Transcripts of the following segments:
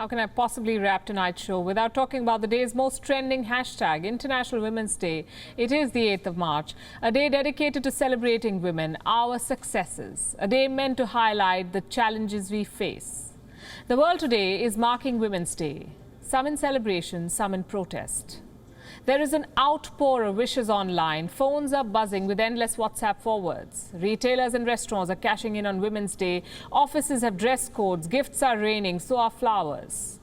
How can I possibly wrap tonight's show without talking about the day's most trending hashtag, International Women's Day? It is the 8th of March, a day dedicated to celebrating women, our successes, a day meant to highlight the challenges we face. The world today is marking Women's Day, some in celebration, some in protest. There is an outpour of wishes online. Phones are buzzing with endless WhatsApp forwards. Retailers and restaurants are cashing in on Women's Day. Offices have dress codes. Gifts are raining. So are flowers.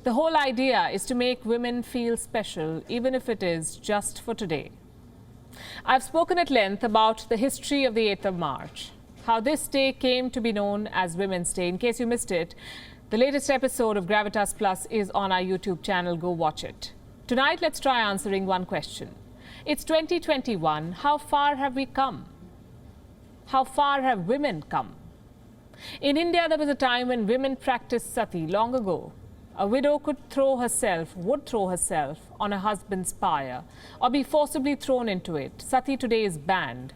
The whole idea is to make women feel special, even if it is just for today. I've spoken at length about the history of the 8th of March, how this day came to be known as Women's Day. In case you missed it, the latest episode of Gravitas Plus is on our YouTube channel. Go watch it. Tonight, let's try answering one question. It's 2021. How far have we come? How far have women come? In India, there was a time when women practiced sati long ago. A widow would throw herself on her husband's pyre or be forcibly thrown into it. Sati today is banned.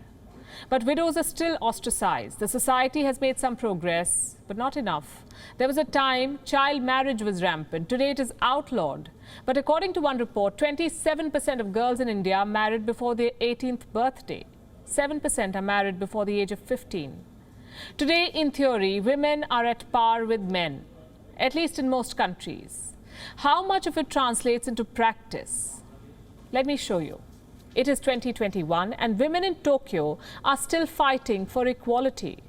But widows are still ostracized. The society has made some progress, but not enough. There was a time child marriage was rampant. Today it is outlawed. But according to one report, 27% of girls in India are married before their 18th birthday. 7% are married before the age of 15. Today, in theory, women are at par with men, at least in most countries. How much of it translates into practice? Let me show you. It is 2021 and women in Tokyo are still fighting for equality.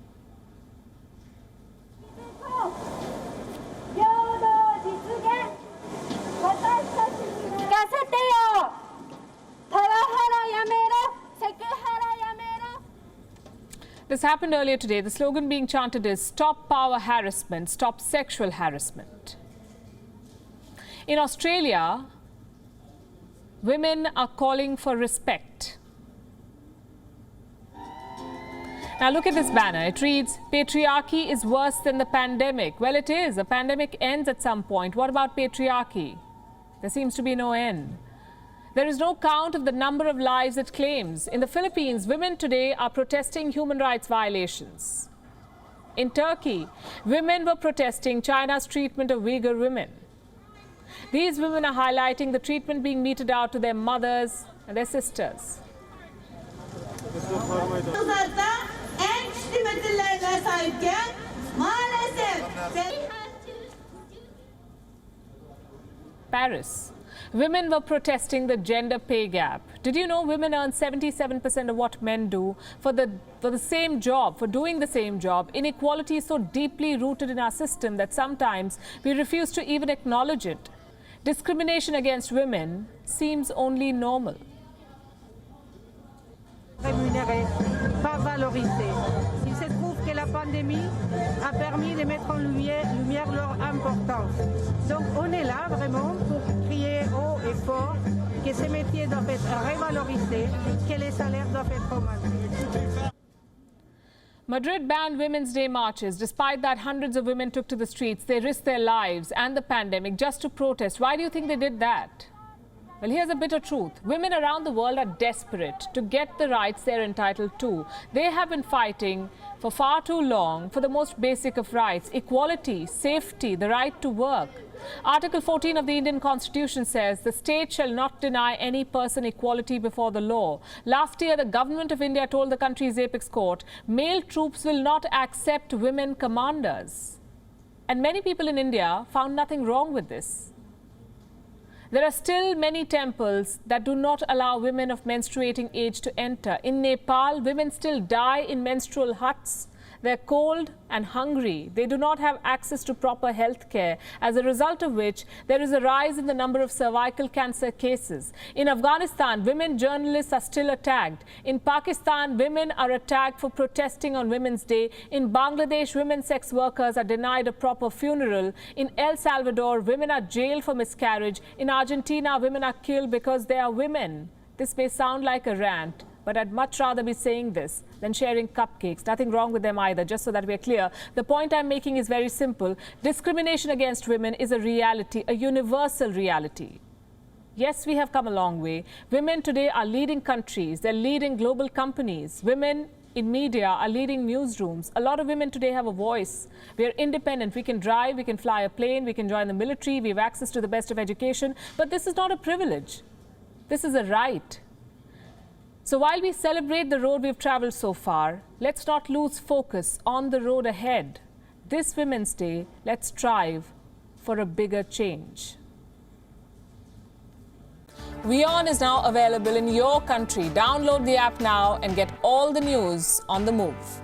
This happened earlier today. The slogan being chanted is "Stop power harassment, stop sexual harassment." In Australia, women are calling for respect. Now look at this banner. It reads, "Patriarchy is worse than the pandemic." Well, it is. A pandemic ends at some point. What about patriarchy? There seems to be no end. There is no count of the number of lives it claims. In the Philippines, women today are protesting human rights violations. In Turkey, women were protesting China's treatment of Uyghur women. These women are highlighting the treatment being meted out to their mothers and their sisters. Paris. Women were protesting the gender pay gap. Did you know women earn 77% of what men do for the same job, for doing the same job? Inequality is so deeply rooted in our system that sometimes we refuse to even acknowledge it. Discrimination against women seems only normal. Rémunérées, pas valorisées. Il se trouve que la pandémie a permis de mettre en lumière leur importance. Donc on est là vraiment pour crier haut et fort que ces métiers doivent être revalorisés, que les salaires doivent être augmentés. Madrid banned Women's Day marches. Despite that, hundreds of women took to the streets. They risked their lives and the pandemic just to protest. Why do you think they did that? Well, here's a bitter truth. Women around the world are desperate to get the rights they're entitled to. They have been fighting for far too long for the most basic of rights: equality, safety, the right to work. Article 14 of the Indian Constitution says the state shall not deny any person equality before the law. Last year, the government of India told the country's apex court, male troops will not accept women commanders. And many people in India found nothing wrong with this. There are still many temples that do not allow women of menstruating age to enter. In Nepal, women still die in menstrual huts. They're cold and hungry. They do not have access to proper health care, as a result of which there is a rise in the number of cervical cancer cases. In Afghanistan, women journalists are still attacked. In Pakistan, women are attacked for protesting on Women's Day. In Bangladesh, women sex workers are denied a proper funeral. In El Salvador, women are jailed for miscarriage. In Argentina, women are killed because they are women. This may sound like a rant, but I'd much rather be saying this than sharing cupcakes. Nothing wrong with them either, just so that we're clear. The point I'm making is very simple. Discrimination against women is a reality, a universal reality. Yes, we have come a long way. Women today are leading countries. They're leading global companies. Women in media are leading newsrooms. A lot of women today have a voice. We are independent. We can drive, we can fly a plane, we can join the military, we have access to the best of education. But this is not a privilege. This is a right. So while we celebrate the road we've traveled so far, let's not lose focus on the road ahead. This Women's Day, let's strive for a bigger change. WION is now available in your country. Download the app now and get all the news on the move.